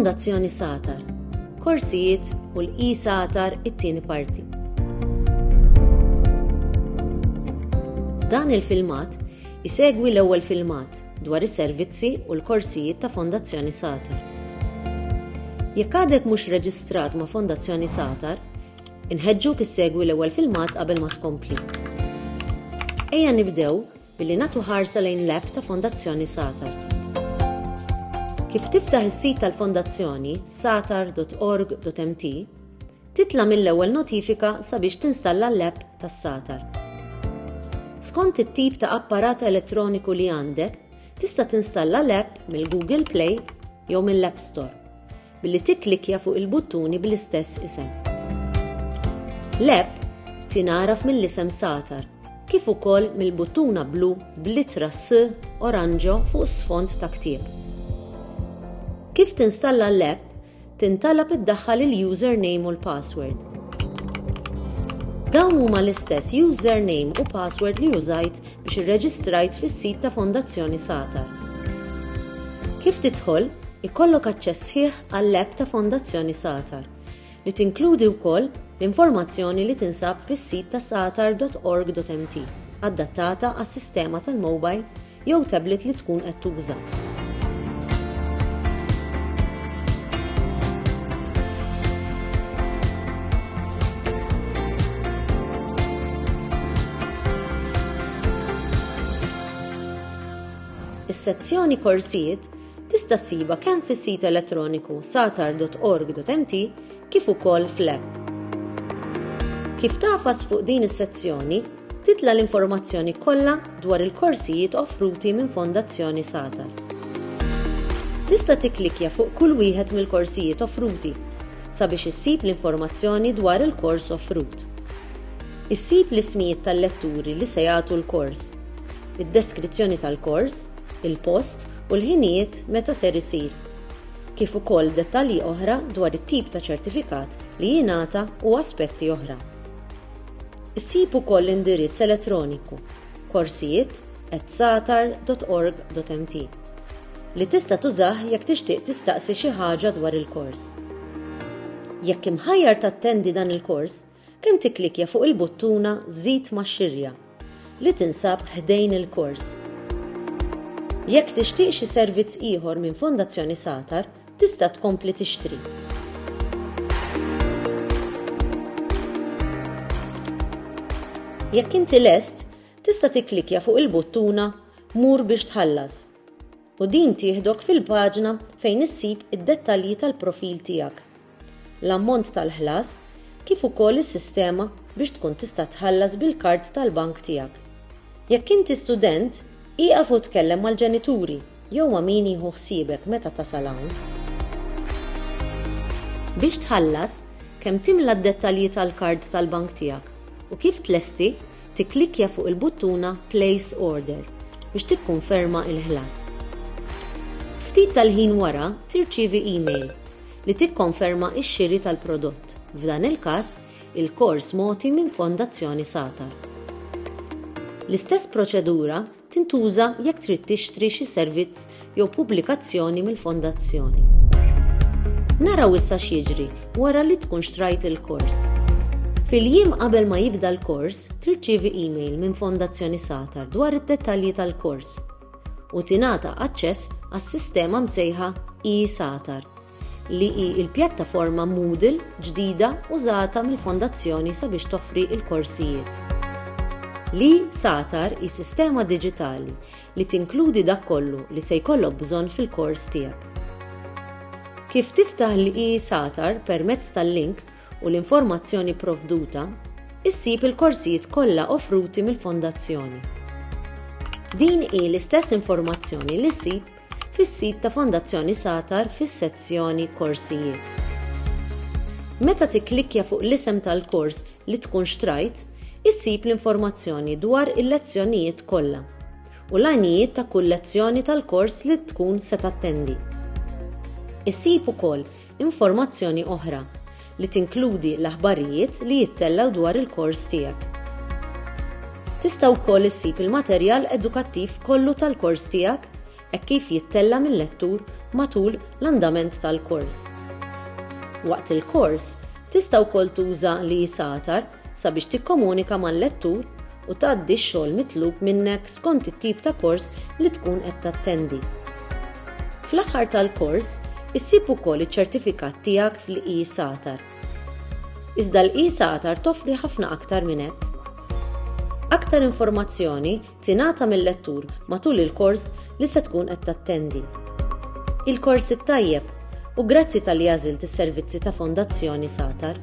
Fondazzjoni Satar, korsijiet u l-e-Satar it-tieni parti. Dan il-filmat isegwi l-ewwel filmat dwar is-servizzi u l-korsijiet ta' Fondazzjoni Satar. Jekk għadek mhux reġistrat ma' Fondazzjoni Satar, inħeġġuk issegwi l-ewwel filmat qabel ma tkompli. Ejja nibdew billi nagħtu ħarsa lejn l-app ta' Fondazzjoni Satar. Kif tiftaħ is-sit tal-Fondazzjoni satar.org.mt, titla' mill-ewwel notifika sabiex tinstalla l-app tas-Satar. Skont it-tip ta' apparat elettroniku li għandek, tista' tinstalla l-app mill-Google Play jew mill-App Store billi tikklikja fuq il-buttuni bl-istess isem. L-app tingħaraf mill-isem Satar, kif ukoll mill-buttuna blu b'littra S oranġo fuq sfond ta' ktieb. Kif tinstalla l-app, tintalab iddaħħal il-username u l-password. Dawn huma l-istess username u password li użajt biex irreġistrajt fis-sit ta' Fondazzjoni Satar. Kif tidħol, ikollok aċċess sħiħ għall-app ta' Fondazzjoni Satar li tinkludi wkoll l-informazzjoni li tinsab fis-sit ta' satar.org.mt adattata għas-sistema tal-mobile jew tablet li tkun qed tuża. Is-sezzjoni Korsijiet tista' ssibha kemm fis-sit elettroniku satar.org.mt kif ukoll fl-app. Kif tafas fuq din is-sezzjoni, titla' l-informazzjoni kollha dwar il-korsijiet offruti minn Fondazzjoni Satar. Tista' tikklikja fuq kull wieħed mill-korsijiet offruti sabiex issib l-informazzjoni dwar il-kors offrut. Issib l-ismijiet tal-letturi li se jagħtu l-kors, id-deskrizzjoni tal-kors, il-post u l-ħinijiet meta ser isir, kif ukoll dettalji oħra dwar it-tip ta' ċertifikat li jingħata u aspetti oħra. Issib ukoll l-indirizz elettroniku korsijiet@satar.org.mt li tista' tużah jekk tixtieq tistaqsi xi ħaġa dwar il-kors. Jekk imħajjar tattendi dan il-kors, kemm tikklikja fuq il-buttuna Żid max-xirja li tinsab ħdejn il-kors. Jekk tixtieq xi servizz ieħor minn Fondazzjoni Satar, tista' tkompli tixtri. Jekk inti lest, tista' tikklikja fuq il-buttuna Mur biex tħallas u din tieħdok fil-paġna fejn issib id-dettalji tal-profil tiegħek, l-ammont tal-ħlas, kif ukoll is-sistema biex tkun tista' tħallas bil-kard tal-bank tiegħek. Jekk inti student, iqaf u tkellem mal-ġenituri jew ma' min jieħu ħsiebek meta tasal hawn. Biex tħallas, kemm timla d-dettalji tal-kard tal-bank tiegħek u kif tlesti, tikklikja fuq il-buttuna Place Order biex tikkunferma il-ħlas. Ftit tal-ħin wara tirċievi email li tikkonferma x-xiri tal-prodott, f'dan il-każ il-kors mogħti minn Fondazzjoni Satar. L-istess proċedura tintuża jekk trid tixtri xi servizz jew pubblikazzjoni mill-Fondazzjoni. Naraw issa x'jiġri wara li tkun xtrajt il-kors. Fil-jiem qabel ma jibda l-kors, tirċievi email minn Fondazzjoni Satar dwar id-dettalji tal-kors u tingħata aċċess għas-sistema msejħa e-Satar li hi l-pjattaforma Moodle ġdida użata mill-Fondazzjoni sabiex toffri l-korsijiet. L-e-Satar hi sistema diġitali li tinkludi dak kollu li se jkollok bżonn fil-kors tiegħek. Kif tiftaħ l-e-Satar permezz tal-link u l-informazzjoni provduta, issib il-korsijiet kollha offruti mill-Fondazzjoni. Din hi l-istess informazzjoni li ssib fis-sit ta' Fondazzjoni Satar fis-sezzjoni Korsijiet. Meta tikklikja fuq l-isem tal-kors li tkun xtrajt, issib l-informazzjoni dwar il-lezzjonijiet kollha u l-għanijiet ta' kull lezzjoni tal-kors li tkun se tattendi. Issib ukoll informazzjoni oħra li tinkludi l-aħbarijiet li jittellaw dwar il-kors tiegħek. Tista' wkoll issib il-materjal edukattiv kollu tal-kors tiegħek hekk kif jittella mill-lettur matul l-andament tal-kors. Waqt il-kors, tista' wkoll tuża l-isatar sabiex tikkomunika mal-lettur u tgħaddi x-xogħol mitlub minnek skont it-tip ta' kors li tkun qed tattendi. Fl-aħħar tal-kors, issib ukoll iċ-ċertifikat tiegħek fl-isatar. Iżda l-isatar toffri ħafna aktar minn hekk. Aktar informazzjoni tingħata mill-lettur matul il-kors li se tkun qed tattendi. Il-kors it-tajjeb u grazzi tal-li għażilt is-servizzi ta' Fondazzjoni Satar.